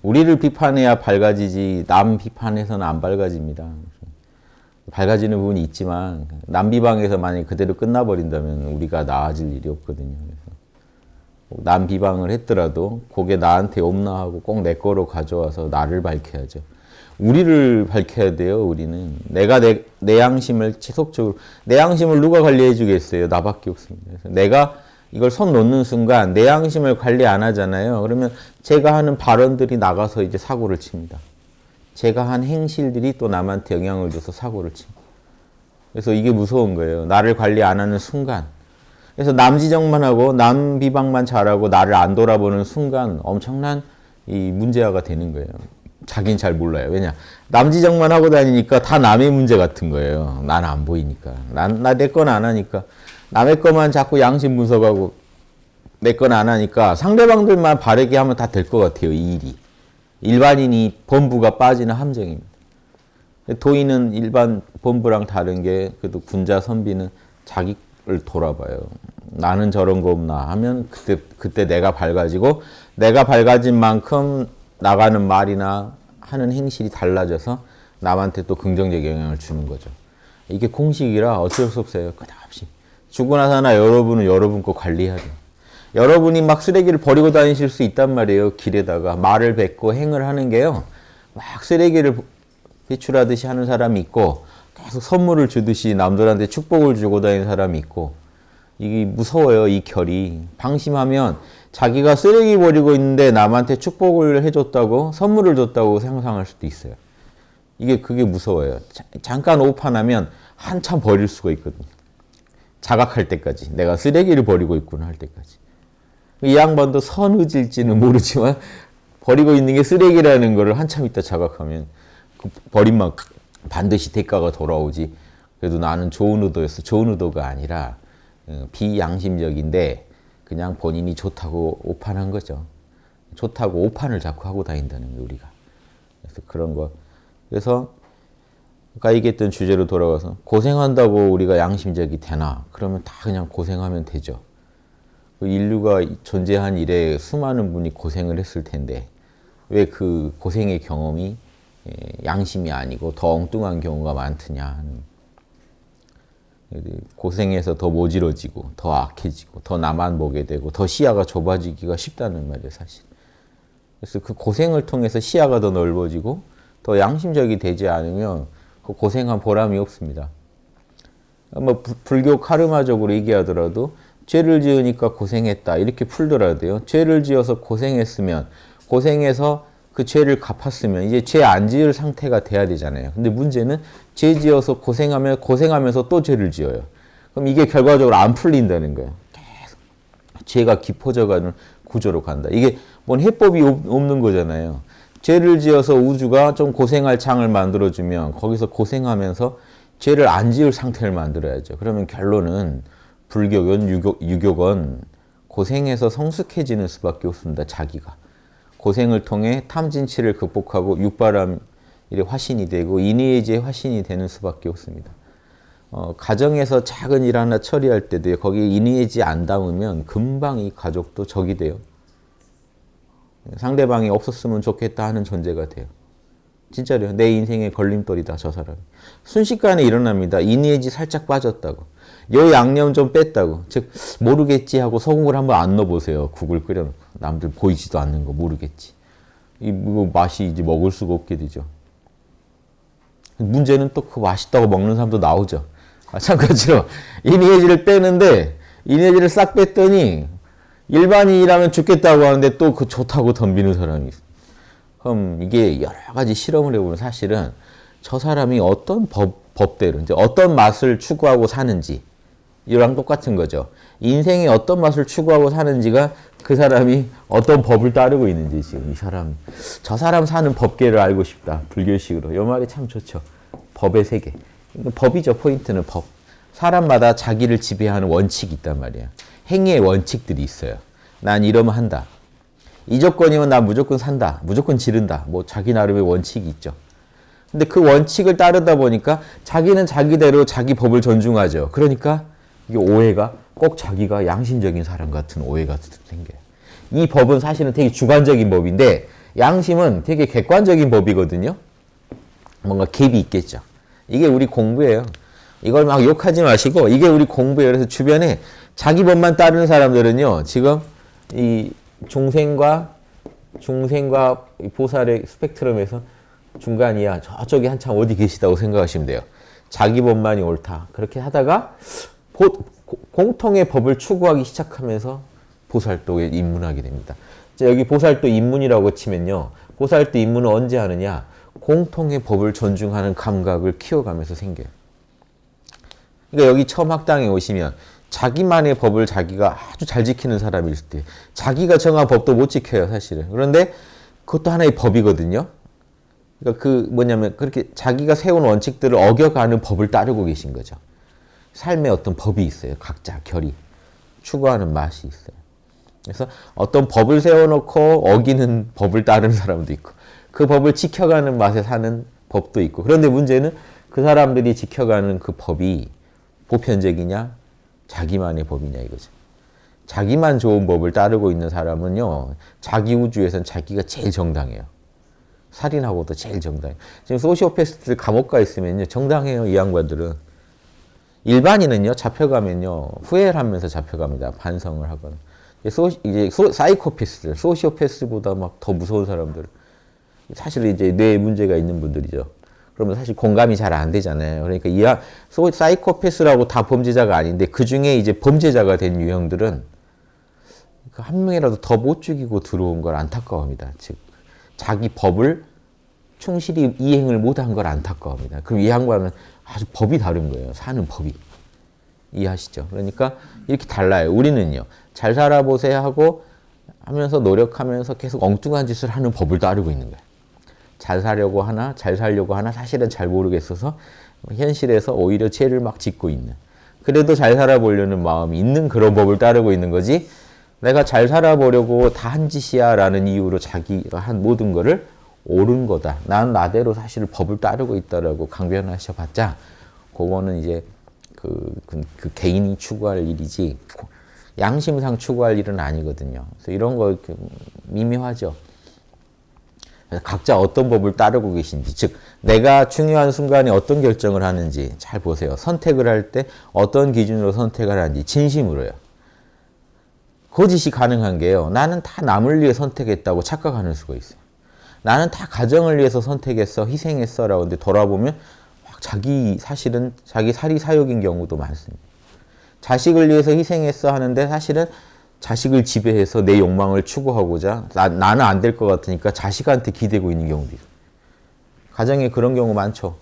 우리를 비판해야 밝아지지 남 비판해서는 안 밝아집니다. 밝아지는 부분이 있지만 남 비방에서 만약 그대로 끝나버린다면 우리가 나아질 일이 없거든요. 그래서 남 비방을 했더라도 그게 나한테 없나하고 꼭 내 거로 가져와서 나를 밝혀야죠. 우리를 밝혀야 돼요. 우리는 내가 내 양심을 지속적으로, 내 양심을 누가 관리해 주겠어요? 나밖에 없습니다. 그래서 내가 이걸 손 놓는 순간 내 양심을 관리 안 하잖아요. 그러면 제가 하는 발언들이 나가서 이제 사고를 칩니다. 제가 한 행실들이 또 남한테 영향을 줘서 사고를 칩니다. 그래서 이게 무서운 거예요. 나를 관리 안 하는 순간. 그래서 남 지적만 하고 남 비방만 잘하고 나를 안 돌아보는 순간 엄청난 이 문제화가 되는 거예요. 자긴 잘 몰라요. 왜냐? 남 지적만 하고 다니니까 다 남의 문제 같은 거예요. 난 안 보이니까. 나 내 건 안 하니까. 남의 것만 자꾸 양심 분석하고 내 건 안 하니까 상대방들만 바르게 하면 다 될 것 같아요. 이 일이. 일반인이 범부가 빠지는 함정입니다. 도인은 일반 범부랑 다른 게 그래도 군자 선비는 자기를 돌아봐요. 나는 저런 거 없나 하면 그때 내가 밝아지고 내가 밝아진 만큼 나가는 말이나 하는 행실이 달라져서 남한테 또 긍정적 영향을 주는 거죠. 이게 공식이라 어쩔 수 없어요. 끝없이. 죽으나 사나 여러분은 여러분 거 관리해야 돼요. 여러분이 막 쓰레기를 버리고 다니실 수 있단 말이에요. 길에다가 말을 뱉고 행을 하는 게요. 막 쓰레기를 배출하듯이 하는 사람이 있고 계속 선물을 주듯이 남들한테 축복을 주고 다니는 사람이 있고 이게 무서워요. 이 결이. 방심하면 자기가 쓰레기 버리고 있는데 남한테 축복을 해줬다고 선물을 줬다고 상상할 수도 있어요. 그게 무서워요. 잠깐 오판하면 한참 버릴 수가 있거든요. 자각할 때까지. 내가 쓰레기를 버리고 있구나 할 때까지. 이 양반도 선의질지는 모르지만 버리고 있는 게 쓰레기라는 거를 한참 있다 자각하면 그 버린 만큼 반드시 대가가 돌아오지. 그래도 나는 좋은 의도였어. 좋은 의도가 아니라 비양심적인데 그냥 본인이 좋다고 오판한 거죠. 좋다고 오판을 자꾸 하고 다닌다는 거 우리가. 그래서 그런 거. 그래서 아까 얘기했던 주제로 돌아가서 고생한다고 우리가 양심적이 되나? 그러면 다 그냥 고생하면 되죠. 인류가 존재한 이래 수많은 분이 고생을 했을 텐데 왜 그 고생의 경험이 양심이 아니고 더 엉뚱한 경우가 많더냐. 고생해서 더 모질어지고 더 악해지고 더 나만 보게 되고 더 시야가 좁아지기가 쉽다는 말이에요. 사실. 그래서 그 고생을 통해서 시야가 더 넓어지고 더 양심적이 되지 않으면 그 고생한 보람이 없습니다. 뭐 불교 카르마적으로 얘기하더라도 죄를 지으니까 고생했다 이렇게 풀더라도요. 죄를 지어서 고생했으면 고생해서 그 죄를 갚았으면 이제 죄 안 지을 상태가 돼야 되잖아요. 근데 문제는 죄 지어서 고생하면서 또 죄를 지어요. 그럼 이게 결과적으로 안 풀린다는 거예요. 계속 죄가 깊어져가는 구조로 간다. 이게 뭔 해법이 없는 거잖아요. 죄를 지어서 우주가 좀 고생할 창을 만들어주면 거기서 고생하면서 죄를 안 지을 상태를 만들어야죠. 그러면 결론은 불교건 유교건 고생해서 성숙해지는 수밖에 없습니다. 자기가. 고생을 통해 탐진치를 극복하고 육바람의 화신이 되고 인의의지의 화신이 되는 수밖에 없습니다. 가정에서 작은 일 하나 처리할 때도요. 거기에 인의의지 안 담으면 금방 이 가족도 적이 돼요. 상대방이 없었으면 좋겠다 하는 존재가 돼요. 진짜로요. 내 인생의 걸림돌이다 저 사람이. 순식간에 일어납니다. 인의의지 살짝 빠졌다고. 요 양념 좀 뺐다고. 즉 모르겠지 하고 소금을 한번 안 넣어보세요. 국을 끓여놓고. 남들 보이지도 않는 거 모르겠지. 이 맛이 이제 먹을 수가 없게 되죠. 문제는 또 그 맛있다고 먹는 사람도 나오죠. 마찬가지로 인의의지를 빼는데 인의의지를 싹 뺐더니 일반인이라면 죽겠다고 하는데 또 그 좋다고 덤비는 사람이 있어요. 그럼 이게 여러 가지 실험을 해보면 사실은 저 사람이 어떤 법대로 이제 어떤 맛을 추구하고 사는지 이랑 똑같은 거죠. 인생에 어떤 맛을 추구하고 사는지가 그 사람이 어떤 법을 따르고 있는지 지금 이 사람 저 사람 사는 법계를 알고 싶다. 불교식으로. 이 말이 참 좋죠. 법의 세계. 법이죠. 포인트는 법. 사람마다 자기를 지배하는 원칙이 있단 말이에요. 행위의 원칙들이 있어요. 난 이러면 한다. 이 조건이면 나 무조건 산다. 무조건 지른다. 뭐 자기 나름의 원칙이 있죠. 근데 그 원칙을 따르다 보니까 자기는 자기대로 자기 법을 존중하죠. 그러니까 이게 오해가 꼭 자기가 양심적인 사람 같은 오해가 생겨요. 이 법은 사실은 되게 주관적인 법인데 양심은 되게 객관적인 법이거든요. 뭔가 갭이 있겠죠. 이게 우리 공부예요. 이걸 막 욕하지 마시고 이게 우리 공부예요. 그래서 주변에 자기 법만 따르는 사람들은요. 지금 이 중생과 보살의 스펙트럼에서 중간이야. 저쪽에 한참 어디 계시다고 생각하시면 돼요. 자기 법만이 옳다. 그렇게 하다가 공통의 법을 추구하기 시작하면서 보살도에 입문하게 됩니다. 자, 여기 보살도 입문이라고 치면요. 보살도 입문은 언제 하느냐? 공통의 법을 존중하는 감각을 키워가면서 생겨요. 그러니까 여기 처음 학당에 오시면 자기만의 법을 자기가 아주 잘 지키는 사람일 때 자기가 정한 법도 못 지켜요, 사실은. 그런데 그것도 하나의 법이거든요. 그러니까 뭐냐면 그렇게 자기가 세운 원칙들을 어겨가는 법을 따르고 계신 거죠. 삶에 어떤 법이 있어요. 각자 결이 추구하는 맛이 있어요. 그래서 어떤 법을 세워놓고 어기는 법을 따르는 사람도 있고 그 법을 지켜가는 맛에 사는 법도 있고 그런데 문제는 그 사람들이 지켜가는 그 법이 보편적이냐 자기만의 법이냐 이거죠. 자기만 좋은 법을 따르고 있는 사람은요. 자기 우주에선 자기가 제일 정당해요. 살인하고도 제일 정당해요. 지금 소시오패스트들 감옥 가 있으면요. 정당해요. 이 양반들은. 일반인은요. 잡혀가면요. 후회를 하면서 잡혀갑니다. 반성을 하거나. 사이코패스들, 소시오패스보다 막 더 무서운 사람들. 사실 이제 뇌에 문제가 있는 분들이죠. 그러면 사실 공감이 잘 안 되잖아요. 그러니까 사이코패스라고 다 범죄자가 아닌데 그 중에 이제 범죄자가 된 유형들은 한 명이라도 더 못 죽이고 들어온 걸 안타까워합니다. 즉 자기 법을 충실히 이행을 못한 걸 안타까워합니다. 그럼 이 양반은 아주 법이 다른 거예요. 사는 법이. 이해하시죠? 그러니까 이렇게 달라요. 우리는요. 잘 살아보세요 하고 하면서 노력하면서 계속 엉뚱한 짓을 하는 법을 따르고 있는 거예요. 잘 살려고 하나 사실은 잘 모르겠어서 현실에서 오히려 죄를 막 짓고 있는. 그래도 잘 살아보려는 마음이 있는 그런 법을 따르고 있는 거지. 내가 잘 살아보려고 다 한 짓이야 라는 이유로 자기가 한 모든 거를 옳은 거다. 난 나대로 사실 법을 따르고 있다라고 강변하셔봤자 그거는 이제 그 개인이 추구할 일이지 양심상 추구할 일은 아니거든요. 그래서 이런 거 미묘하죠. 각자 어떤 법을 따르고 계신지, 즉 내가 중요한 순간에 어떤 결정을 하는지 잘 보세요. 선택을 할 때 어떤 기준으로 선택을 하는지 진심으로요. 거짓이 가능한 게요. 나는 다 남을 위해 선택했다고 착각하는 수가 있어요. 나는 다 가정을 위해서 선택했어, 희생했어 라고 하는데 돌아보면 사실은 자기 살이 사욕인 경우도 많습니다. 자식을 위해서 희생했어 하는데 사실은 자식을 지배해서 내 욕망을 추구하고자 나는 안 될 것 같으니까 자식한테 기대고 있는 경우도 있어요. 가정에 그런 경우 많죠.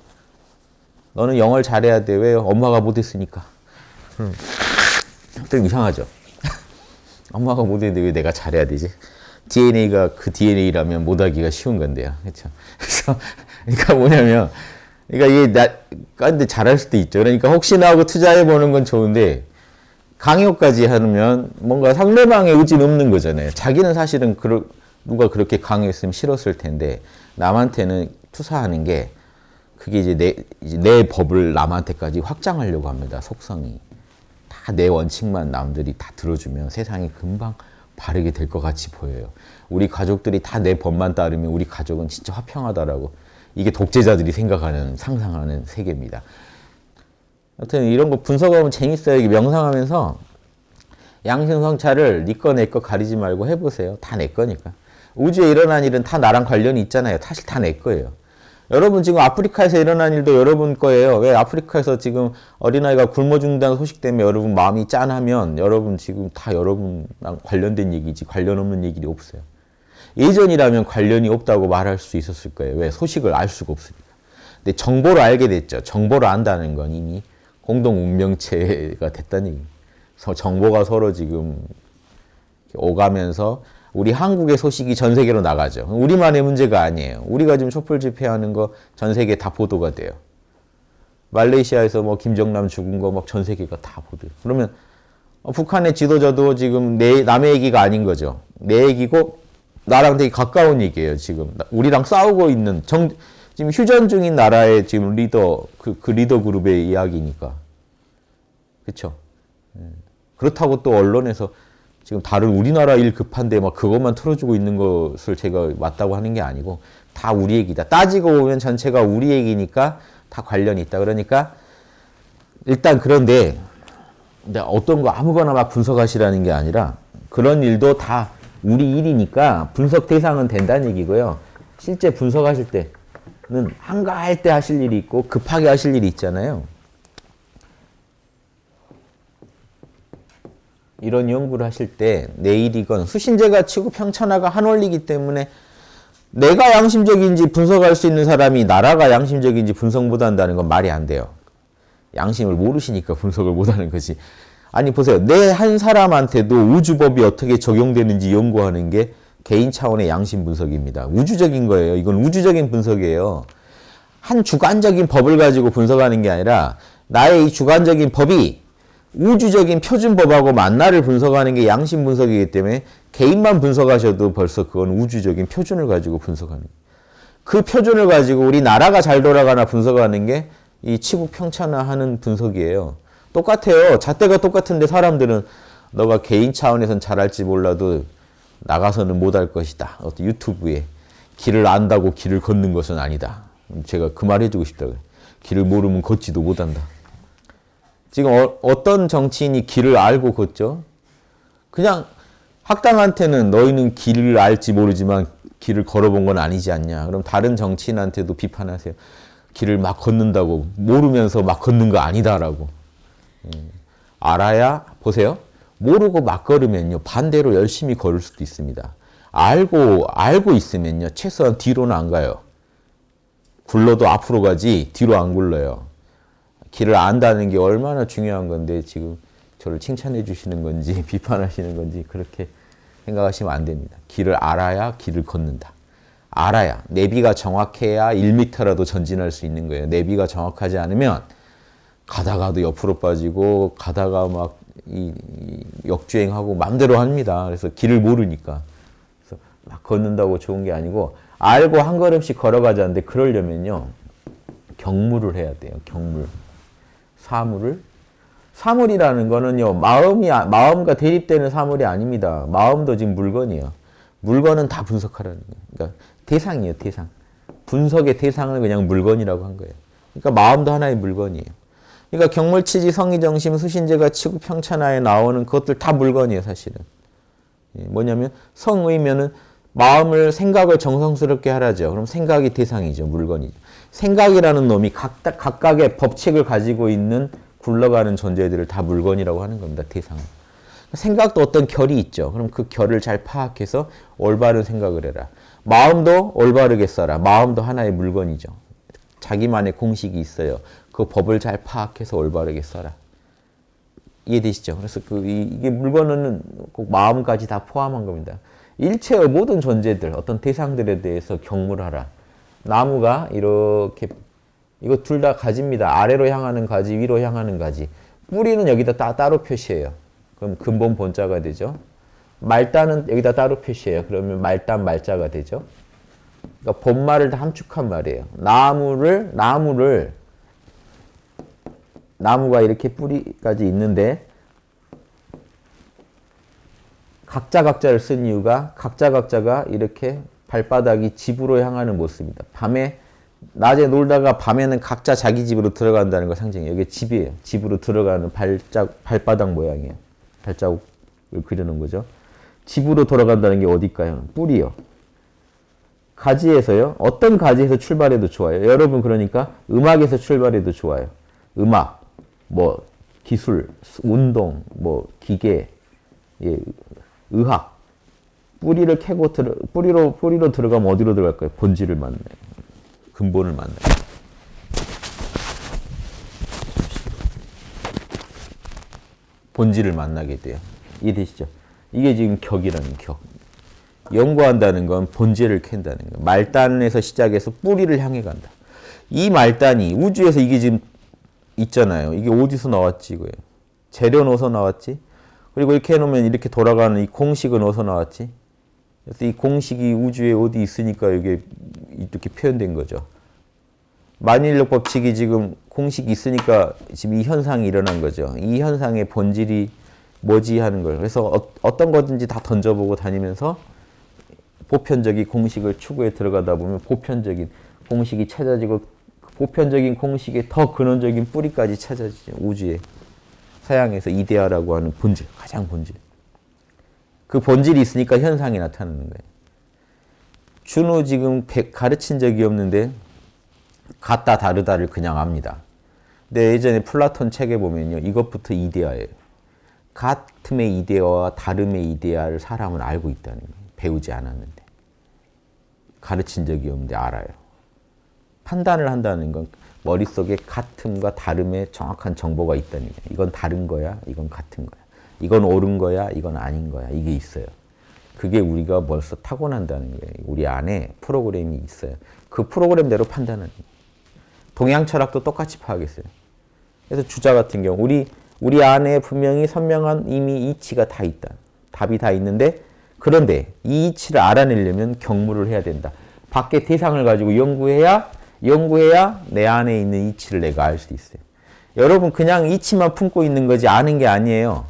너는 영어를 잘해야 돼. 왜요? 엄마가 못했으니까. 좀 이상하죠. 엄마가 못했는데 왜 내가 잘해야 되지? DNA가 그 DNA라면 못하기가 쉬운 건데요. 그렇죠? 그러니까 뭐냐면 그러니까 근데 잘할 수도 있죠. 그러니까 혹시나 하고 투자해보는 건 좋은데 강요까지 하면 뭔가 상대방의 의지는 없는 거잖아요. 자기는 사실은 누가 그렇게 강요했으면 싫었을 텐데 남한테는 투사하는 게 그게 이제 내 법을 남한테까지 확장하려고 합니다. 속성이. 다 내 원칙만 남들이 다 들어주면 세상이 금방 바르게 될 것 같이 보여요. 우리 가족들이 다 내 법만 따르면 우리 가족은 진짜 화평하다라고. 이게 독재자들이 생각하는, 상상하는 세계입니다. 하여튼 이런 거 분석하면 재밌어요. 이게 명상하면서 양심성찰을 네 거 내 거 가리지 말고 해보세요. 다 내 거니까. 우주에 일어난 일은 다 나랑 관련이 있잖아요. 사실 다 내 거예요. 여러분 지금 아프리카에서 일어난 일도 여러분 거예요. 왜 아프리카에서 지금 어린아이가 굶어 죽는다는 소식 때문에 여러분 마음이 짠하면 여러분 지금 다 여러분랑 관련된 얘기지 관련 없는 얘기이 없어요. 예전이라면 관련이 없다고 말할 수 있었을 거예요. 왜? 소식을 알 수가 없으니까. 근데 정보를 알게 됐죠. 정보를 안다는 건 이미 공동 운명체가 됐다는 얘기예요. 정보가 서로 지금 오가면서 우리 한국의 소식이 전 세계로 나가죠. 우리만의 문제가 아니에요. 우리가 지금 촛불 집회하는 거 전 세계에 다 보도가 돼요. 말레이시아에서 뭐 김정남 죽은 거 막 전 세계가 다 보도해요. 그러면 북한의 지도자도 지금 남의 얘기가 아닌 거죠. 내 얘기고 나랑 되게 가까운 얘기예요. 지금 우리랑 싸우고 있는 지금 휴전 중인 나라의 지금 리더 그 리더 그룹의 이야기니까. 그렇죠? 그렇다고 또 언론에서 지금 다른 우리나라 일 급한데 막 그것만 틀어주고 있는 것을 제가 맞다고 하는 게 아니고 다 우리 얘기다. 따지고 보면 전체가 우리 얘기니까 다 관련이 있다. 그러니까 일단 그런데 어떤 거 아무거나 막 분석하시라는 게 아니라 그런 일도 다 우리 일이니까 분석 대상은 된다는 얘기고요. 실제 분석하실 때는 한가할 때 하실 일이 있고 급하게 하실 일이 있잖아요. 이런 연구를 하실 때 내일이건 수신제가 치고 평천하가 한 원리이기 때문에 내가 양심적인지 분석할 수 있는 사람이 나라가 양심적인지 분석 못한다는 건 말이 안 돼요. 양심을 모르시니까 분석을 못하는 거지. 아니 보세요. 내 한 사람한테도 우주법이 어떻게 적용되는지 연구하는 게 개인 차원의 양심 분석입니다. 우주적인 거예요. 이건 우주적인 분석이에요. 한 주관적인 법을 가지고 분석하는 게 아니라 나의 이 주관적인 법이 우주적인 표준법하고 만나를 분석하는 게 양심 분석이기 때문에 개인만 분석하셔도 벌써 그건 우주적인 표준을 가지고 분석하는 거예요. 그 표준을 가지고 우리 나라가 잘 돌아가나 분석하는 게 이 치국 평천화하는 분석이에요. 똑같아요. 잣대가 똑같은데 사람들은 너가 개인 차원에선 잘할지 몰라도 나가서는 못할 것이다. 어떤 유튜브에 길을 안다고 길을 걷는 것은 아니다. 제가 그 말 해주고 싶다고요. 길을 모르면 걷지도 못한다. 지금 어떤 정치인이 길을 알고 걷죠? 그냥 학당한테는 너희는 길을 알지 모르지만 길을 걸어본 건 아니지 않냐. 그럼 다른 정치인한테도 비판하세요. 길을 막 걷는다고 모르면서 막 걷는 거 아니다라고. 알아야 보세요. 모르고 막 걸으면요. 반대로 열심히 걸을 수도 있습니다. 알고 있으면요. 최소한 뒤로는 안 가요. 굴러도 앞으로 가지 뒤로 안 굴러요. 길을 안다는 게 얼마나 중요한 건데 지금 저를 칭찬해 주시는 건지 비판하시는 건지 그렇게 생각하시면 안 됩니다. 길을 알아야 길을 걷는다. 알아야 내비가 정확해야 1m라도 전진할 수 있는 거예요. 내비가 정확하지 않으면 가다가도 옆으로 빠지고 가다가 막 역주행하고 마음대로 합니다. 그래서 길을 모르니까. 그래서 막 걷는다고 좋은 게 아니고 알고 한 걸음씩 걸어가자는데 그러려면요. 경물을 해야 돼요. 경물. 사물이라는 거는요. 마음과 대립되는 사물이 아닙니다. 마음도 지금 물건이에요. 물건은 다 분석하라는 거예요. 그러니까 대상이에요. 대상. 분석의 대상을 그냥 물건이라고 한 거예요. 그러니까 마음도 하나의 물건이에요. 그러니까 경물치지, 성의정심, 수신제가 치고 평천하에 나오는 그것들 다 물건이에요. 사실은. 뭐냐면 성의면은 마음을 생각을 정성스럽게 하라죠. 그럼 생각이 대상이죠. 물건이죠. 생각이라는 놈이 각각의 법칙을 가지고 있는 굴러가는 존재들을 다 물건이라고 하는 겁니다. 대상. 생각도 어떤 결이 있죠. 그럼 그 결을 잘 파악해서 올바른 생각을 해라. 마음도 올바르게 써라. 마음도 하나의 물건이죠. 자기만의 공식이 있어요. 그 법을 잘 파악해서 올바르게 써라. 이해되시죠? 그래서 이게 물건은 꼭 마음까지 다 포함한 겁니다. 일체의 모든 존재들, 어떤 대상들에 대해서 경물하라. 나무가 이렇게 이거 둘 다 가지입니다. 아래로 향하는 가지, 위로 향하는 가지. 뿌리는 여기다 따로 표시해요. 그럼 근본 본자가 되죠. 말단은 여기다 따로 표시해요. 그러면 말단 말자가 되죠. 그러니까 본말을 다 함축한 말이에요. 나무가 이렇게 뿌리까지 있는데 각자를 쓴 이유가 각자가 이렇게 발바닥이 집으로 향하는 모습입니다. 낮에 놀다가 밤에는 각자 자기 집으로 들어간다는 걸 상징해요. 이게 집이에요. 집으로 들어가는 발바닥 모양이에요. 발자국을 그려놓은 거죠. 집으로 돌아간다는 게 어딜까요? 뿌리요. 가지에서요. 어떤 가지에서 출발해도 좋아요. 여러분 그러니까 음악에서 출발해도 좋아요. 음악, 뭐 기술, 운동, 뭐 기계, 의학. 뿌리를 캐고 뿌리로 들어가면 어디로 들어갈까요? 본질을 만나요. 근본을 만나요. 본질을 만나게 돼요. 이해되시죠? 이게 지금 격이라는 격. 연구한다는 건 본질을 캔다는 거예요. 말단에서 시작해서 뿌리를 향해 간다. 이 말단이 우주에서 이게 지금 있잖아요. 이게 어디서 나왔지 이거예요. 재료는 어디서 나왔지? 그리고 이렇게 해놓으면 이렇게 돌아가는 이 공식은 어디서 나왔지? 그래서 이 공식이 우주에 어디 있으니까 이게 이렇게 표현된 거죠. 만일력 법칙이 지금 공식이 있으니까 지금 이 현상이 일어난 거죠. 이 현상의 본질이 뭐지 하는 걸. 그래서 어떤 거든지 다 던져보고 다니면서 보편적인 공식을 추구해 들어가다 보면 보편적인 공식이 찾아지고 그 보편적인 공식의 더 근원적인 뿌리까지 찾아지죠. 우주의 서양에서 이데아라고 하는 본질, 가장 본질. 그 본질이 있으니까 현상이 나타나는 거예요. 준호 지금 가르친 적이 없는데 같다 다르다를 그냥 압니다. 근데 예전에 플라톤 책에 보면요. 이것부터 이데아예요. 같음의 이데아와 다름의 이데아를 사람은 알고 있다는 거예요. 배우지 않았는데. 가르친 적이 없는데 알아요. 판단을 한다는 건 머릿속에 같음과 다름의 정확한 정보가 있다는 거예요. 이건 다른 거야, 이건 같은 거야. 이건 옳은 거야, 이건 아닌 거야. 이게 있어요. 그게 우리가 벌써 타고난다는 거예요. 우리 안에 프로그램이 있어요. 그 프로그램대로 판단하는 거예요. 동양 철학도 똑같이 파악했어요. 그래서 주자 같은 경우 우리 안에 분명히 선명한 이미 이치가 다 있다. 답이 다 있는데 그런데 이 이치를 알아내려면 경무를 해야 된다. 밖에 대상을 가지고 연구해야 내 안에 있는 이치를 내가 알 수 있어요. 여러분 그냥 이치만 품고 있는 거지 아는 게 아니에요.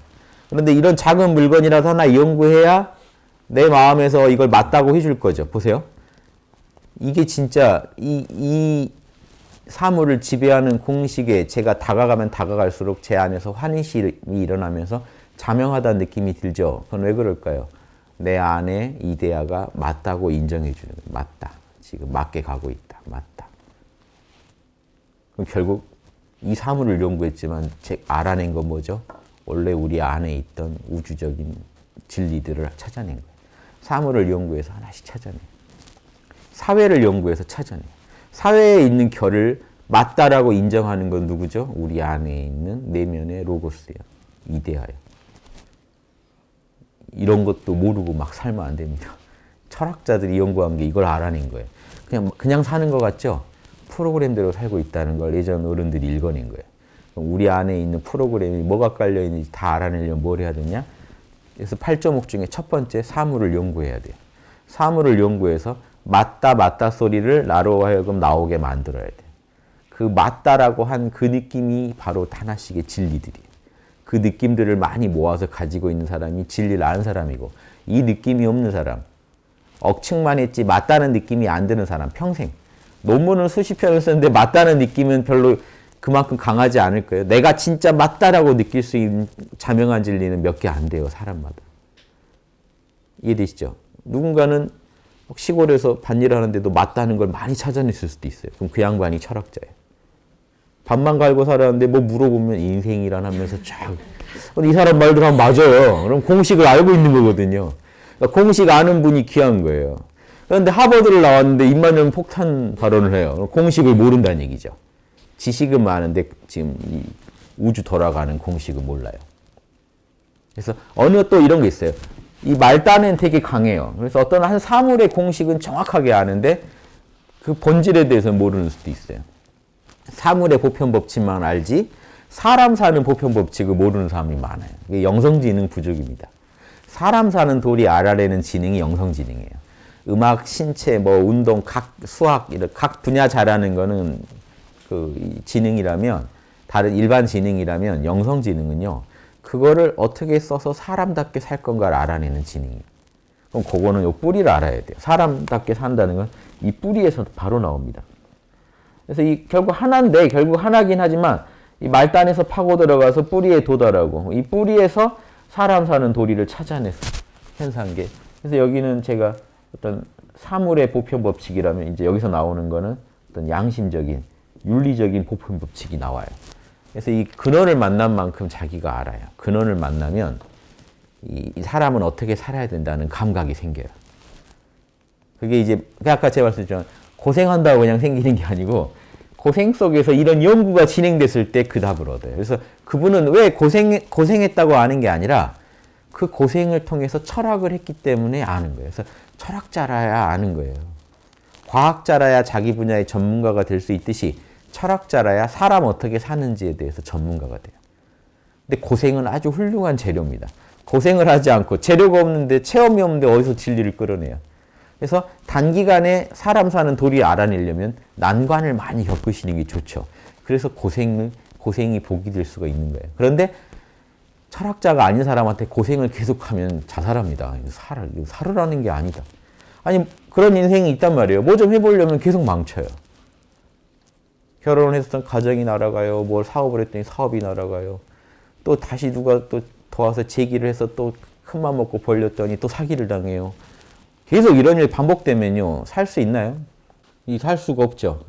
그런데 이런 작은 물건이라도 하나 연구해야 내 마음에서 이걸 맞다고 해줄 거죠. 보세요. 이게 진짜 이 사물을 지배하는 공식에 제가 다가가면 다가갈수록 제 안에서 환희심이 일어나면서 자명하다는 느낌이 들죠. 그건 왜 그럴까요? 내 안에 이데아가 맞다고 인정해 주는 거예요. 맞다. 지금 맞게 가고 있다. 맞다. 그럼 결국 이 사물을 연구했지만 알아낸 건 뭐죠? 원래 우리 안에 있던 우주적인 진리들을 찾아낸 거예요. 사물을 연구해서 하나씩 찾아내요. 사회를 연구해서 찾아내요. 사회에 있는 결을 맞다라고 인정하는 건 누구죠? 우리 안에 있는 내면의 로고스예요. 이데아예요. 이런 것도 모르고 막 살면 안 됩니다. 철학자들이 연구한 게 이걸 알아낸 거예요. 그냥 사는 것 같죠? 프로그램대로 살고 있다는 걸 예전 어른들이 읽어낸 거예요. 우리 안에 있는 프로그램이 뭐가 깔려 있는지 다 알아내려면 뭘 해야 되냐? 그래서 8조목 중에 첫 번째 사물을 연구해야 돼요. 사물을 연구해서 맞다 소리를 나로 하여금 나오게 만들어야 돼요. 그 맞다라고 한 그 느낌이 바로 하나씩의 진리들이에요. 그 느낌들을 많이 모아서 가지고 있는 사람이 진리를 아는 사람이고 이 느낌이 없는 사람, 억측만 했지 맞다는 느낌이 안 드는 사람 평생 논문을 수십 편을 쓰는데 맞다는 느낌은 별로 그만큼 강하지 않을 거예요. 내가 진짜 맞다라고 느낄 수 있는 자명한 진리는 몇 개 안 돼요. 사람마다. 이해되시죠? 누군가는 시골에서 밭일을 하는데도 맞다는 걸 많이 찾아냈을 수도 있어요. 그럼 그 양반이 철학자예요. 밭만 갈고 살았는데 뭐 물어보면 인생이란 하면서 쫙. 이 사람 말대로 하면 맞아요. 그럼 공식을 알고 있는 거거든요. 그러니까 공식 아는 분이 귀한 거예요. 그런데 하버드를 나왔는데 입만 열면 폭탄 발언을 해요. 공식을 모른다는 얘기죠. 지식은 많은데 지금 이 우주 돌아가는 공식은 몰라요. 그래서 어느 또 이런 게 있어요. 이 말단은 되게 강해요. 그래서 어떤 한 사물의 공식은 정확하게 아는데 그 본질에 대해서 모르는 수도 있어요. 사물의 보편 법칙만 알지 사람 사는 보편 법칙을 모르는 사람이 많아요. 이게 영성지능 부족입니다. 사람 사는 도리 알아내는 지능이 영성지능이에요. 음악, 신체, 뭐 운동, 수학 이런 각 분야 잘하는 거는 그 지능이라면 다른 일반 지능이라면 영성지능은요. 그거를 어떻게 써서 사람답게 살 건가를 알아내는 지능이에요. 그럼 그거는 요 뿌리를 알아야 돼요. 사람답게 산다는 건 이 뿌리에서 바로 나옵니다. 그래서 결국 하나인데 결국 하나긴 하지만 이 말단에서 파고 들어가서 뿌리에 도달하고 이 뿌리에서 사람 사는 도리를 찾아내서 현상계. 그래서 여기는 제가 어떤 사물의 보편 법칙이라면 이제 여기서 나오는 거는 어떤 양심적인 윤리적인 보편 법칙이 나와요. 그래서 이 근원을 만난 만큼 자기가 알아요. 근원을 만나면 이 사람은 어떻게 살아야 된다는 감각이 생겨요. 그게 이제 아까 제가 말씀드렸지만 고생한다고 그냥 생기는 게 아니고 고생 속에서 이런 연구가 진행됐을 때 그 답을 얻어요. 그래서 그분은 왜 고생했다고 아는 게 아니라 그 고생을 통해서 철학을 했기 때문에 아는 거예요. 그래서 철학자라야 아는 거예요. 과학자라야 자기 분야의 전문가가 될 수 있듯이 철학자라야 사람 어떻게 사는지에 대해서 전문가가 돼요. 근데 고생은 아주 훌륭한 재료입니다. 고생을 하지 않고 재료가 없는데 체험이 없는데 어디서 진리를 끌어내요. 그래서 단기간에 사람 사는 도리를 알아내려면 난관을 많이 겪으시는 게 좋죠. 그래서 고생이 복이 될 수가 있는 거예요. 그런데 철학자가 아닌 사람한테 고생을 계속하면 자살합니다. 살으라는 게 아니다. 아니 그런 인생이 있단 말이에요. 뭐 좀 해보려면 계속 망쳐요. 결혼을 했던 가정이 날아가요. 뭘 사업을 했더니 사업이 날아가요. 또 다시 누가 또 도와서 제기를 해서 또 큰맘 먹고 벌렸더니 또 사기를 당해요. 계속 이런 일 반복되면요. 살 수 있나요? 살 수가 없죠.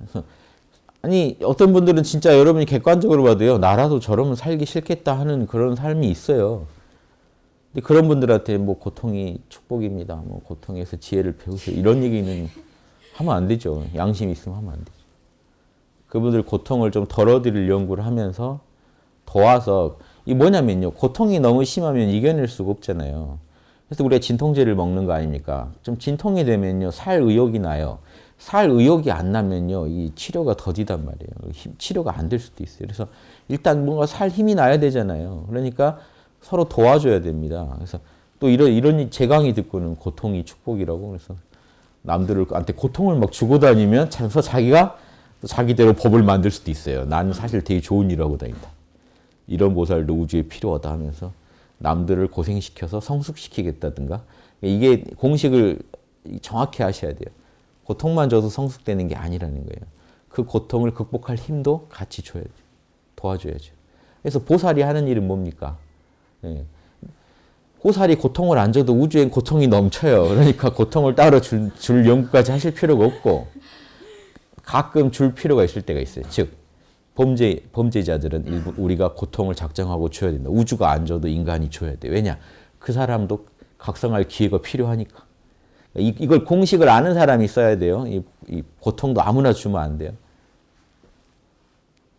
아니 어떤 분들은 진짜 여러분이 객관적으로 봐도요. 나라도 저러면 살기 싫겠다 하는 그런 삶이 있어요. 근데 그런 분들한테 뭐 고통이 축복입니다. 뭐 고통에서 지혜를 배우세요. 이런 얘기는 하면 안 되죠. 양심이 있으면 하면 안 되죠. 그분들 고통을 좀 덜어드릴 연구를 하면서 도와서 이 뭐냐면요. 고통이 너무 심하면 이겨낼 수가 없잖아요. 그래서 우리가 진통제를 먹는 거 아닙니까? 좀 진통이 되면요. 살 의욕이 나요. 살 의욕이 안 나면요. 이 치료가 더디단 말이에요. 치료가 안 될 수도 있어요. 그래서 일단 뭔가 살 힘이 나야 되잖아요. 그러니까 서로 도와줘야 됩니다. 그래서 또 이런 제 강의 듣고는 고통이 축복이라고 그래서 남들한테 고통을 막 주고 다니면 그래서 자기가 자기대로 법을 만들 수도 있어요. 나는 사실 되게 좋은 일을 하고 다닌다. 이런 보살도 우주에 필요하다 하면서 남들을 고생시켜서 성숙시키겠다든가 이게 공식을 정확히 하셔야 돼요. 고통만 줘서 성숙되는 게 아니라는 거예요. 그 고통을 극복할 힘도 같이 줘야죠. 도와줘야죠. 그래서 보살이 하는 일은 뭡니까? 예. 보살이 고통을 안 줘도 우주엔 고통이 넘쳐요. 그러니까 고통을 따로 줄 연구까지 하실 필요가 없고 가끔 줄 필요가 있을 때가 있어요. 즉 범죄자들은 일부 우리가 고통을 작정하고 줘야 된다. 우주가 안 줘도 인간이 줘야 돼. 왜냐? 그 사람도 각성할 기회가 필요하니까. 이걸 공식을 아는 사람이 써야 돼요. 이 고통도 아무나 주면 안 돼요.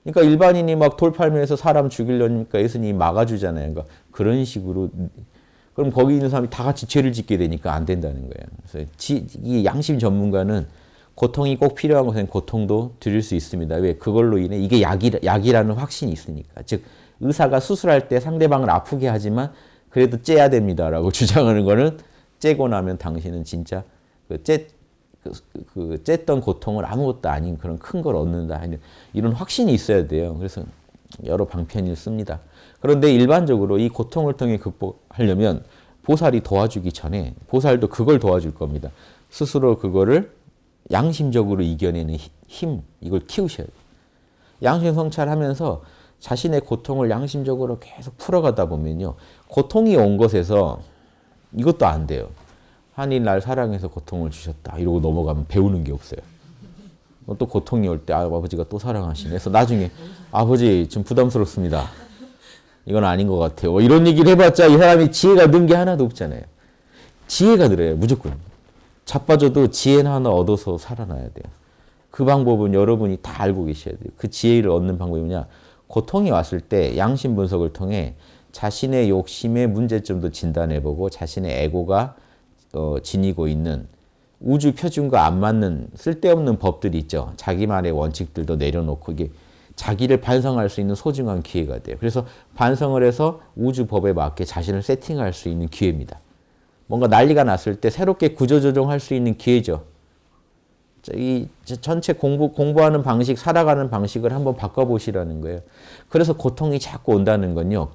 그러니까 일반인이 막 돌팔매해서 사람 죽이려니까 예수님이 막아주잖아요. 그러니까 그런 식으로 그럼 거기 있는 사람이 다 같이 죄를 짓게 되니까 안 된다는 거예요. 그래서 이 양심 전문가는 고통이 꼭 필요한 것은 고통도 드릴 수 있습니다. 왜? 그걸로 인해 이게 약이라는 확신이 있으니까. 즉 의사가 수술할 때 상대방을 아프게 하지만 그래도 째야 됩니다라고 주장하는 거는 째고 나면 당신은 진짜 쨌던 고통을 아무것도 아닌 그런 큰 걸 얻는다. 이런 확신이 있어야 돼요. 그래서 여러 방편을 씁니다. 그런데 일반적으로 이 고통을 통해 극복하려면 보살이 도와주기 전에 보살도 그걸 도와줄 겁니다. 스스로 그거를 양심적으로 이겨내는 힘, 이걸 키우셔야 돼요. 양심 성찰하면서 자신의 고통을 양심적으로 계속 풀어가다 보면요. 고통이 온 것에서 이것도 안 돼요. 하나님 날 사랑해서 고통을 주셨다. 이러고 넘어가면 배우는 게 없어요. 또 고통이 올 때 아버지가 또 사랑하시네. 그래서 나중에 아버지 좀 부담스럽습니다. 이건 아닌 것 같아요. 이런 얘기를 해봤자 이 사람이 지혜가 는 게 하나도 없잖아요. 지혜가 늘어요. 무조건. 자빠져도 지혜는 하나 얻어서 살아나야 돼요. 그 방법은 여러분이 다 알고 계셔야 돼요. 그 지혜를 얻는 방법이 뭐냐. 고통이 왔을 때 양심 분석을 통해 자신의 욕심의 문제점도 진단해보고 자신의 에고가 지니고 있는 우주 표준과 안 맞는 쓸데없는 법들이 있죠. 자기만의 원칙들도 내려놓고 이게 자기를 반성할 수 있는 소중한 기회가 돼요. 그래서 반성을 해서 우주 법에 맞게 자신을 세팅할 수 있는 기회입니다. 뭔가 난리가 났을 때 새롭게 구조조정할 수 있는 기회죠. 이 전체 공부하는 방식, 살아가는 방식을 한번 바꿔보시라는 거예요. 그래서 고통이 자꾸 온다는 건요.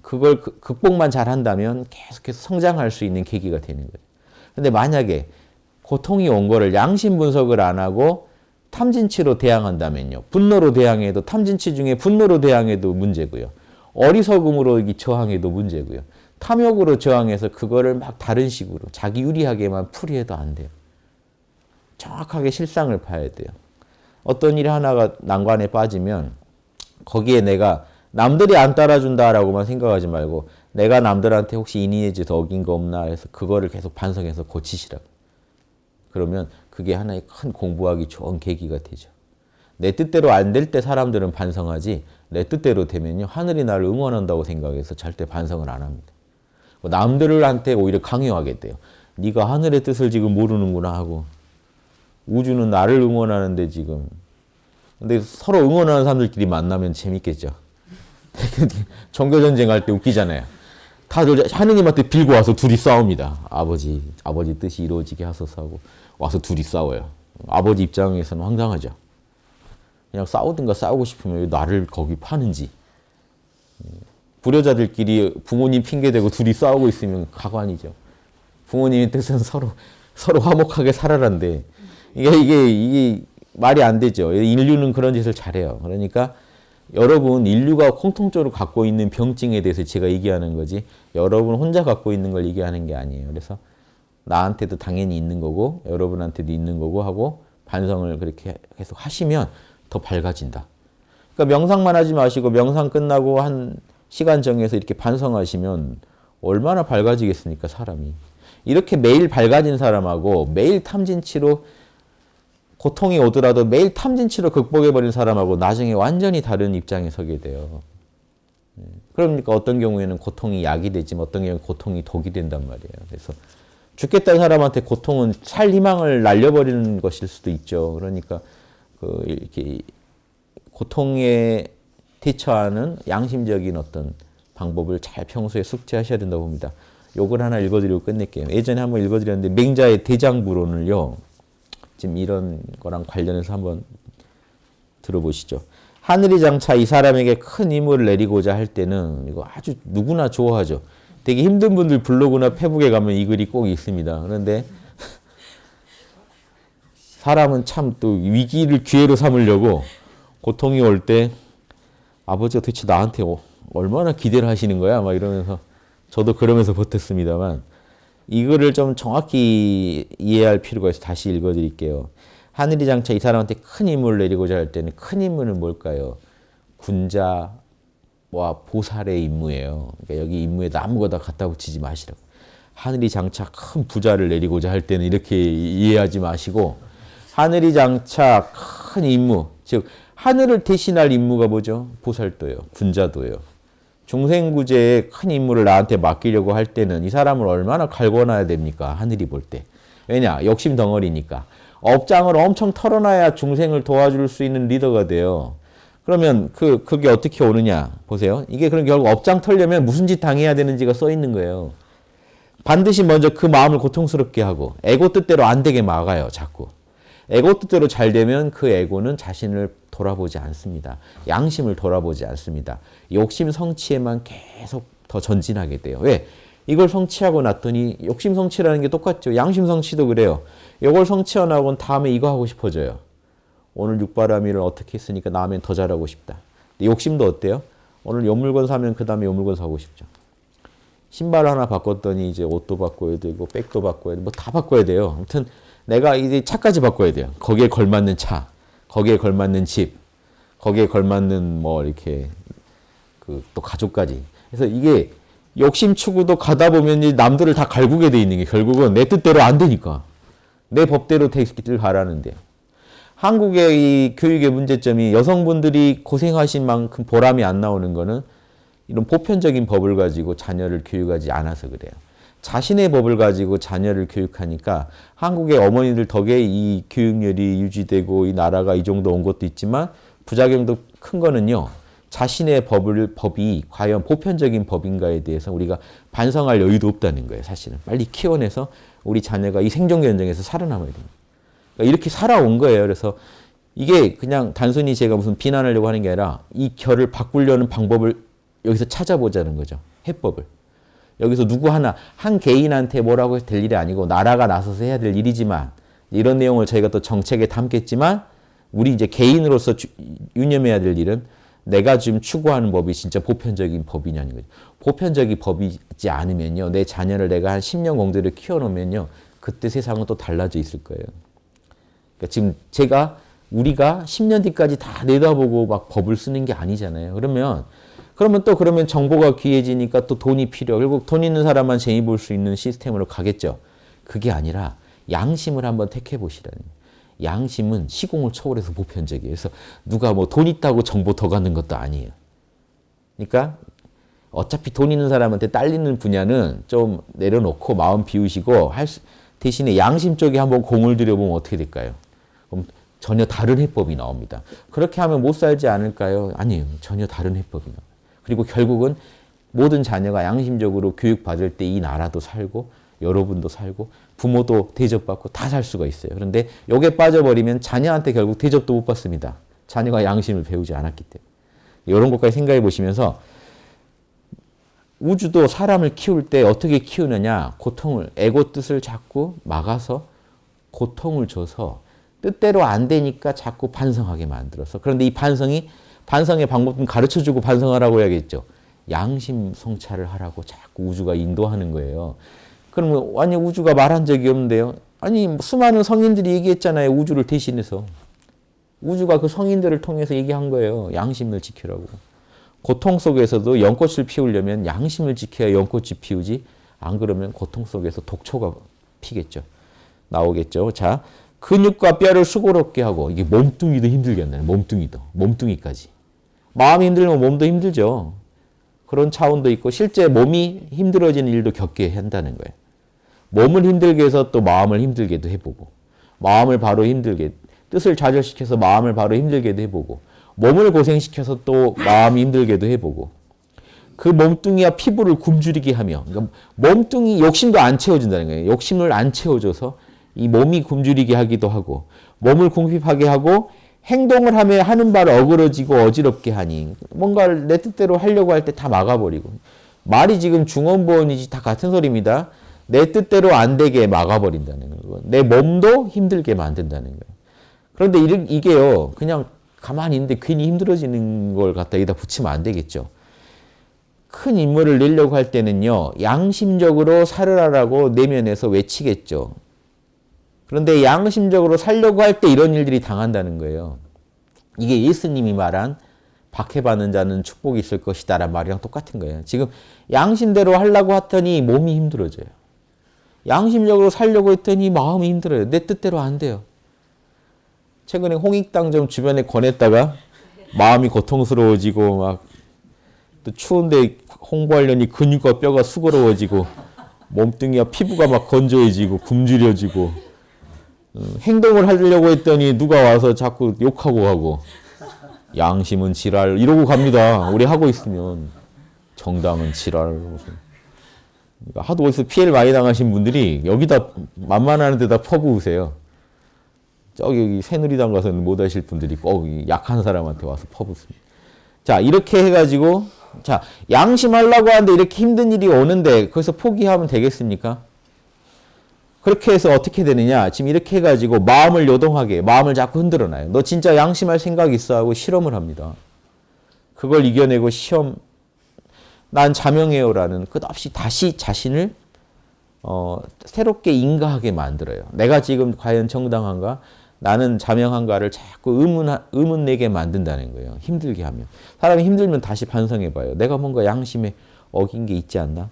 그걸 극복만 잘한다면 계속해서 성장할 수 있는 계기가 되는 거예요. 근데 만약에 고통이 온 거를 양심 분석을 안 하고 탐진치로 대항한다면요. 분노로 대항해도 탐진치 중에 분노로 대항해도 문제고요. 어리석음으로 저항해도 문제고요. 탐욕으로 저항해서 그거를 막 다른 식으로 자기 유리하게만 풀이해도 안 돼요. 정확하게 실상을 봐야 돼요. 어떤 일 하나가 난관에 빠지면 거기에 내가 남들이 안 따라준다라고만 생각하지 말고 내가 남들한테 혹시 이니에지 어긴 거 없나 해서 그거를 계속 반성해서 고치시라고. 그러면 그게 하나의 큰 공부하기 좋은 계기가 되죠. 내 뜻대로 안 될 때 사람들은 반성하지 내 뜻대로 되면요. 하늘이 나를 응원한다고 생각해서 절대 반성을 안 합니다. 남들한테 오히려 강요하게 돼요. 네가 하늘의 뜻을 지금 모르는구나 하고 우주는 나를 응원하는데 지금. 근데 서로 응원하는 사람들끼리 만나면 재밌겠죠. 종교전쟁 할 때 웃기잖아요. 다들 하느님한테 빌고 와서 둘이 싸웁니다. 아버지 뜻이 이루어지게 하소서 하고 와서 둘이 싸워요. 아버지 입장에서는 황당하죠. 그냥 싸우든가 싸우고 싶으면 왜 나를 거기 파는지. 불효자들끼리 부모님 핑계대고 둘이 싸우고 있으면 가관이죠. 부모님의 뜻은 서로 화목하게 살아란데 이게 말이 안 되죠. 인류는 그런 짓을 잘해요. 그러니까 여러분 인류가 공통적으로 갖고 있는 병증에 대해서 제가 얘기하는 거지 여러분 혼자 갖고 있는 걸 얘기하는 게 아니에요. 그래서 나한테도 당연히 있는 거고 여러분한테도 있는 거고 하고 반성을 그렇게 계속 하시면 더 밝아진다. 그러니까 명상만 하지 마시고 명상 끝나고 한 시간 정해서 이렇게 반성하시면 얼마나 밝아지겠습니까, 사람이. 이렇게 매일 밝아진 사람하고 매일 탐진치로 고통이 오더라도 매일 탐진치로 극복해버린 사람하고 나중에 완전히 다른 입장에 서게 돼요. 그러니까 어떤 경우에는 고통이 약이 되지만 어떤 경우에는 고통이 독이 된단 말이에요. 그래서 죽겠다는 사람한테 고통은 살 희망을 날려버리는 것일 수도 있죠. 그러니까 이렇게 고통에 대처하는 양심적인 어떤 방법을 잘 평소에 숙지하셔야 된다고 봅니다. 요걸 하나 읽어드리고 끝낼게요. 예전에 한번 읽어드렸는데 맹자의 대장부론을요. 지금 이런 거랑 관련해서 한번 들어보시죠. 하늘이 장차 이 사람에게 큰 임무를 내리고자 할 때는 이거 아주 누구나 좋아하죠. 되게 힘든 분들 블로그나 페북에 가면 이 글이 꼭 있습니다. 그런데 사람은 참 또 위기를 기회로 삼으려고 고통이 올 때 아버지가 도대체 나한테 얼마나 기대를 하시는 거야? 막 이러면서 저도 그러면서 버텼습니다만 이거를 좀 정확히 이해할 필요가 있어서 다시 읽어드릴게요. 하늘이 장차 이 사람한테 큰 임무를 내리고자 할 때는 큰 임무는 뭘까요? 군자와 보살의 임무예요. 그러니까 여기 임무에다 아무거나 갖다 붙이지 마시라고. 하늘이 장차 큰 부자를 내리고자 할 때는 이렇게 이해하지 마시고 하늘이 장차 큰 임무, 즉 하늘을 대신할 임무가 뭐죠? 보살도예요. 군자도예요. 중생구제의 큰 임무를 나한테 맡기려고 할 때는 이 사람을 얼마나 갈궈놔야 됩니까? 하늘이 볼 때. 왜냐? 욕심 덩어리니까. 업장을 엄청 털어놔야 중생을 도와줄 수 있는 리더가 돼요. 그러면 그게 어떻게 오느냐? 보세요. 이게 그럼 결국 업장 털려면 무슨 짓 당해야 되는지가 써 있는 거예요. 반드시 먼저 그 마음을 고통스럽게 하고 에고 뜻대로 안 되게 막아요. 자꾸. 에고 뜻대로 잘 되면 그 에고는 자신을 돌아보지 않습니다. 양심을 돌아보지 않습니다. 욕심 성취에만 계속 더 전진하게 돼요. 왜? 이걸 성취하고 났더니 욕심 성취라는 게 똑같죠. 양심 성취도 그래요. 이걸 성취하고 나고는 다음에 이거 하고 싶어져요. 오늘 육바라밀을 어떻게 했으니까 다음엔 더 잘하고 싶다. 근데 욕심도 어때요? 오늘 요 물건 사면 그 다음에 요 물건 사고 싶죠. 신발 하나 바꿨더니 이제 옷도 바꿔야 되고 백도 바꿔야 되고 뭐 다 바꿔야 돼요. 아무튼 내가 이제 차까지 바꿔야 돼요. 거기에 걸맞는 차, 거기에 걸맞는 집, 거기에 걸맞는 뭐 이렇게 또 가족까지. 그래서 이게 욕심 추구도 가다 보면 남들을 다 갈구게 돼 있는 게 결국은 내 뜻대로 안 되니까 내 법대로 되기를 바라는데 한국의 이 교육의 문제점이 여성분들이 고생하신 만큼 보람이 안 나오는 거는 이런 보편적인 법을 가지고 자녀를 교육하지 않아서 그래요. 자신의 법을 가지고 자녀를 교육하니까 한국의 어머니들 덕에 이 교육열이 유지되고 이 나라가 이 정도 온 것도 있지만 부작용도 큰 거는요. 자신의 법이 과연 보편적인 법인가에 대해서 우리가 반성할 여유도 없다는 거예요. 사실은. 빨리 키워내서 우리 자녀가 이 생존 현장에서 살아남아야 됩니다. 그러니까 이렇게 살아온 거예요. 그래서 이게 그냥 단순히 제가 무슨 비난하려고 하는 게 아니라 이 결을 바꾸려는 방법을 여기서 찾아보자는 거죠. 해법을. 여기서 누구 한 개인한테 뭐라고 해서 될 일이 아니고 나라가 나서서 해야 될 일이지만 이런 내용을 저희가 또 정책에 담겠지만 우리 이제 개인으로서 유념해야 될 일은 내가 지금 추구하는 법이 진짜 보편적인 법이냐는 거죠. 보편적인 법이지 않으면요. 내 자녀를 내가 한 10년 공대로 키워놓으면요. 그때 세상은 또 달라져 있을 거예요. 그러니까 지금 우리가 10년 뒤까지 다 내다보고 막 법을 쓰는 게 아니잖아요. 그러면 정보가 귀해지니까 또 돈이 필요. 결국 돈 있는 사람만 재미 볼 수 있는 시스템으로 가겠죠. 그게 아니라 양심을 한번 택해 보시라는 거예요. 양심은 시공을 초월해서 보편적이에요. 그래서 누가 뭐 돈 있다고 정보 더 갖는 것도 아니에요. 그러니까 어차피 돈 있는 사람한테 딸리는 분야는 좀 내려놓고 마음 비우시고 대신에 양심 쪽에 한번 공을 들여보면 어떻게 될까요? 그럼 전혀 다른 해법이 나옵니다. 그렇게 하면 못 살지 않을까요? 아니에요. 전혀 다른 해법이 나와요. 그리고 결국은 모든 자녀가 양심적으로 교육받을 때 이 나라도 살고 여러분도 살고 부모도 대접받고 다 살 수가 있어요. 그런데 여기에 빠져버리면 자녀한테 결국 대접도 못 받습니다. 자녀가 양심을 배우지 않았기 때문에. 이런 것까지 생각해 보시면서 우주도 사람을 키울 때 어떻게 키우느냐? 고통을, 에고 뜻을 자꾸 막아서 고통을 줘서 뜻대로 안 되니까 자꾸 반성하게 만들어서. 그런데 이 반성의 방법은 가르쳐주고 반성하라고 해야겠죠. 양심 성찰을 하라고 자꾸 우주가 인도하는 거예요. 그러면 아니 우주가 말한 적이 없는데요. 아니 수많은 성인들이 얘기했잖아요. 우주를 대신해서. 우주가 그 성인들을 통해서 얘기한 거예요. 양심을 지키라고. 고통 속에서도 연꽃을 피우려면 양심을 지켜야 연꽃이 피우지. 안 그러면 고통 속에서 독초가 피겠죠. 나오겠죠. 자, 근육과 뼈를 수고롭게 하고, 이게 몸뚱이도 힘들겠네. 몸뚱이까지. 마음이 힘들면 몸도 힘들죠. 그런 차원도 있고 실제 몸이 힘들어지는 일도 겪게 한다는 거예요. 몸을 힘들게 해서 또 마음을 힘들게도 해보고, 마음을 바로 힘들게, 뜻을 좌절시켜서 마음을 바로 힘들게도 해보고, 몸을 고생시켜서 또 마음이 힘들게도 해보고, 그 몸뚱이와 피부를 굶주리게 하며, 그러니까 몸뚱이 욕심도 안 채워준다는 거예요. 욕심을 안 채워줘서 이 몸이 굶주리게 하기도 하고, 몸을 궁핍하게 하고, 행동을 하며 하는 바를 어그러지고 어지럽게 하니, 뭔가를 내 뜻대로 하려고 할 때 다 막아버리고, 말이 지금 중언부언이지 다 같은 소리입니다. 내 뜻대로 안 되게 막아버린다는 거예요. 내 몸도 힘들게 만든다는 거예요. 그런데 이게요, 그냥 가만히 있는데 괜히 힘들어지는 걸 갖다 여기다 붙이면 안 되겠죠. 큰 인물을 내려고 할 때는요, 양심적으로 살으라라고 내면에서 외치겠죠. 그런데 양심적으로 살려고 할 때 이런 일들이 당한다는 거예요. 이게 예수님이 말한 박해받는 자는 축복이 있을 것이다라는 말이랑 똑같은 거예요. 지금 양심대로 하려고 했더니 몸이 힘들어져요. 양심적으로 살려고 했더니 마음이 힘들어요. 내 뜻대로 안 돼요. 최근에 홍익당 좀 주변에 권했다가 마음이 고통스러워지고 막 또 추운데 홍보하려니 근육과 뼈가 수고로워지고 몸뚱이와 피부가 막 건조해지고 굶주려지고 행동을 하려고 했더니 누가 와서 자꾸 욕하고 가고 양심은 지랄 이러고 갑니다. 우리 하고 있으면 정당은 지랄. 그러니까 하도 어디서 피해를 많이 당하신 분들이 여기다 만만한 데다 퍼부으세요. 저기 새누리당 가서는 못 하실 분들이 꼭 약한 사람한테 와서 퍼붓습니다. 자, 이렇게 해가지고 자, 양심하려고 하는데 이렇게 힘든 일이 오는데 거기서 포기하면 되겠습니까? 그렇게 해서 어떻게 되느냐? 지금 이렇게 해가지고 마음을 요동하게, 마음을 자꾸 흔들어놔요. 너 진짜 양심할 생각 있어? 하고 실험을 합니다. 그걸 이겨내고 시험, 난 자명해요라는 끝없이 다시 자신을 새롭게 인가하게 만들어요. 내가 지금 과연 정당한가? 나는 자명한가를 자꾸 의문 내게 만든다는 거예요. 힘들게 하면. 사람이 힘들면 다시 반성해봐요. 내가 뭔가 양심에 어긴 게 있지 않나?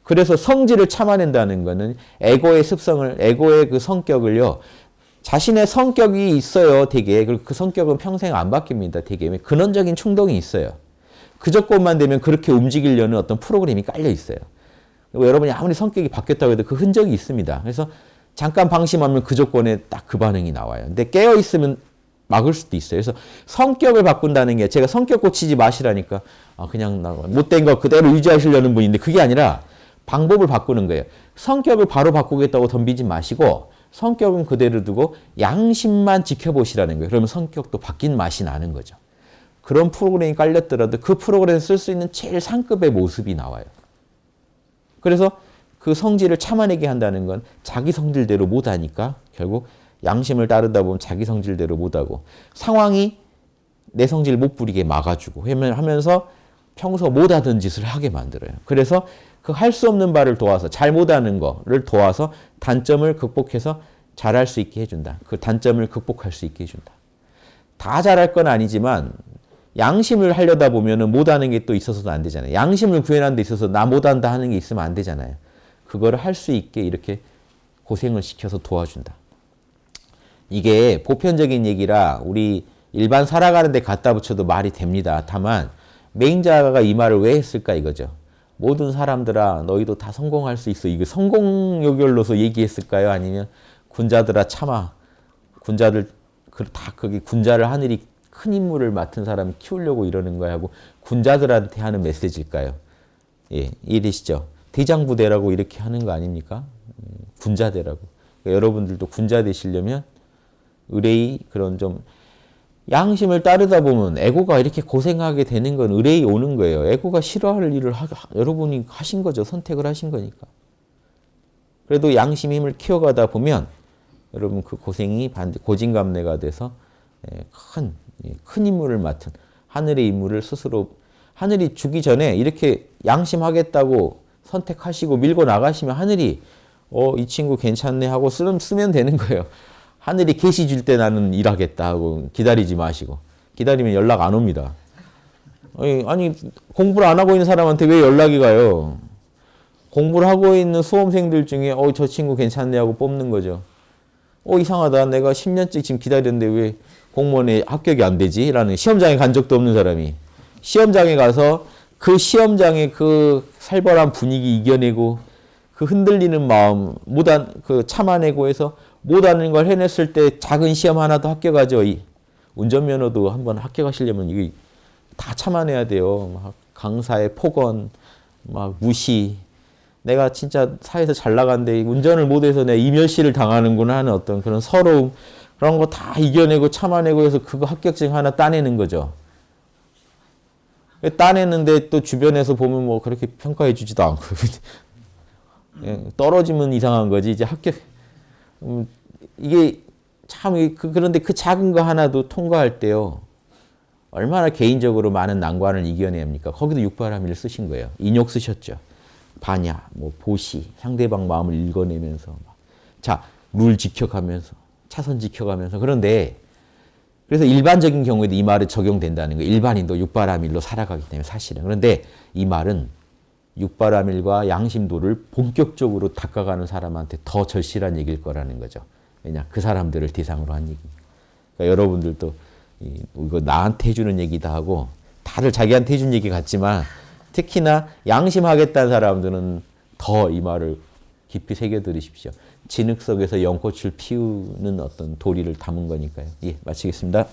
그래서 성질을 참아낸다는 거는 에고의 습성을, 에고의 그 성격을요, 자신의 성격이 있어요, 되게. 그리고 그 성격은 평생 안 바뀝니다, 되게. 근원적인 충동이 있어요. 그 조건만 되면 그렇게 움직이려는 어떤 프로그램이 깔려 있어요. 여러분이 아무리 성격이 바뀌었다고 해도 그 흔적이 있습니다. 그래서 잠깐 방심하면 그 조건에 딱 그 반응이 나와요. 근데 깨어있으면 막을 수도 있어요. 그래서 성격을 바꾼다는 게 제가 성격 고치지 마시라니까 그냥 못된 거 그대로 유지하시려는 분인데 그게 아니라 방법을 바꾸는 거예요. 성격을 바로 바꾸겠다고 덤비지 마시고 성격은 그대로 두고 양심만 지켜보시라는 거예요. 그러면 성격도 바뀐 맛이 나는 거죠. 그런 프로그램이 깔렸더라도 그 프로그램에서 쓸 수 있는 제일 상급의 모습이 나와요. 그래서 그 성질을 참아내게 한다는 건 자기 성질대로 못하니까 결국 양심을 따르다 보면 자기 성질대로 못하고 상황이 내 성질 못 부리게 막아주고 하면서 평소 못하던 짓을 하게 만들어요. 그래서 그 할 수 없는 바를 도와서 잘 못하는 거를 도와서 단점을 극복해서 잘할 수 있게 해준다. 그 단점을 극복할 수 있게 해준다. 다 잘할 건 아니지만 양심을 하려다 보면은 못하는 게 또 있어서도 안 되잖아요. 양심을 구현하는 데 있어서 나 못한다 하는 게 있으면 안 되잖아요. 그거를 할 수 있게 이렇게 고생을 시켜서 도와준다. 이게 보편적인 얘기라 우리 일반 살아가는 데 갖다 붙여도 말이 됩니다. 다만 맹자가 이 말을 왜 했을까 이거죠. 모든 사람들아 너희도 다 성공할 수 있어. 이거 성공 요결로서 얘기했을까요? 아니면 군자들아 참아. 군자들 다 거기 군자를 하늘이 큰 임무를 맡은 사람을 키우려고 이러는 거야 하고 군자들한테 하는 메시지일까요? 예, 이해되시죠? 대장부대라고 이렇게 하는 거 아닙니까? 군자대라고. 그러니까 여러분들도 군자 되시려면 의뢰의 그런 좀 양심을 따르다 보면 에고가 이렇게 고생하게 되는 건 의뢰이 오는 거예요. 에고가 싫어할 일을 여러분이 하신 거죠. 선택을 하신 거니까. 그래도 양심 힘을 키워가다 보면 여러분 그 고생이 고진감래가 돼서 큰 임무를 맡은 하늘의 임무를 스스로 하늘이 주기 전에 이렇게 양심하겠다고 선택하시고 밀고 나가시면 하늘이 이 친구 괜찮네 하고 쓰면 되는 거예요. 하늘이 계시 줄 때 나는 일하겠다 하고 기다리지 마시고 기다리면 연락 안 옵니다. 아니 공부를 안 하고 있는 사람한테 왜 연락이 가요? 공부를 하고 있는 수험생들 중에 저 친구 괜찮네 하고 뽑는 거죠. 이상하다. 내가 10년째 지금 기다렸는데 왜 공무원에 합격이 안 되지? 라는 시험장에 간 적도 없는 사람이 시험장에 가서 그 시험장의 그 살벌한 분위기 이겨내고 그 흔들리는 마음 참아내고 해서 못하는 걸 해냈을 때 작은 시험 하나도 합격하죠. 운전면허도 한번 합격하시려면 이게 다 참아내야 돼요. 막 강사의 폭언, 막 무시. 내가 진짜 사회에서 잘 나간데 운전을 못해서 내가 이멸시를 당하는구나 하는 어떤 그런 서러움 그런 거 다 이겨내고 참아내고 해서 그거 합격증 하나 따내는 거죠. 따냈는데 또 주변에서 보면 뭐 그렇게 평가해 주지도 않고 떨어지면 이상한 거지. 이제 합격 이게 참 그런데 그 작은 거 하나도 통과할 때요. 얼마나 개인적으로 많은 난관을 이겨내야 합니까? 거기도 육바라밀을 쓰신 거예요. 인욕 쓰셨죠. 반야, 보시, 상대방 마음을 읽어내면서 자, 룰 지켜가면서 차선 지켜가면서 그런데 그래서 일반적인 경우에도 이 말이 적용된다는 거예요. 일반인도 육바라밀로 살아가기 때문에 사실은. 그런데 이 말은 육바라밀과 양심도를 본격적으로 닦아가는 사람한테 더 절실한 얘기일 거라는 거죠. 왜냐? 그 사람들을 대상으로 한 얘기니까. 그러니까 여러분들도 이거 나한테 해주는 얘기다 하고 다들 자기한테 해준 얘기 같지만 특히나 양심하겠다는 사람들은 더 이 말을 깊이 새겨들으십시오. 진흙 속에서 연꽃을 피우는 어떤 도리를 담은 거니까요. 예, 마치겠습니다.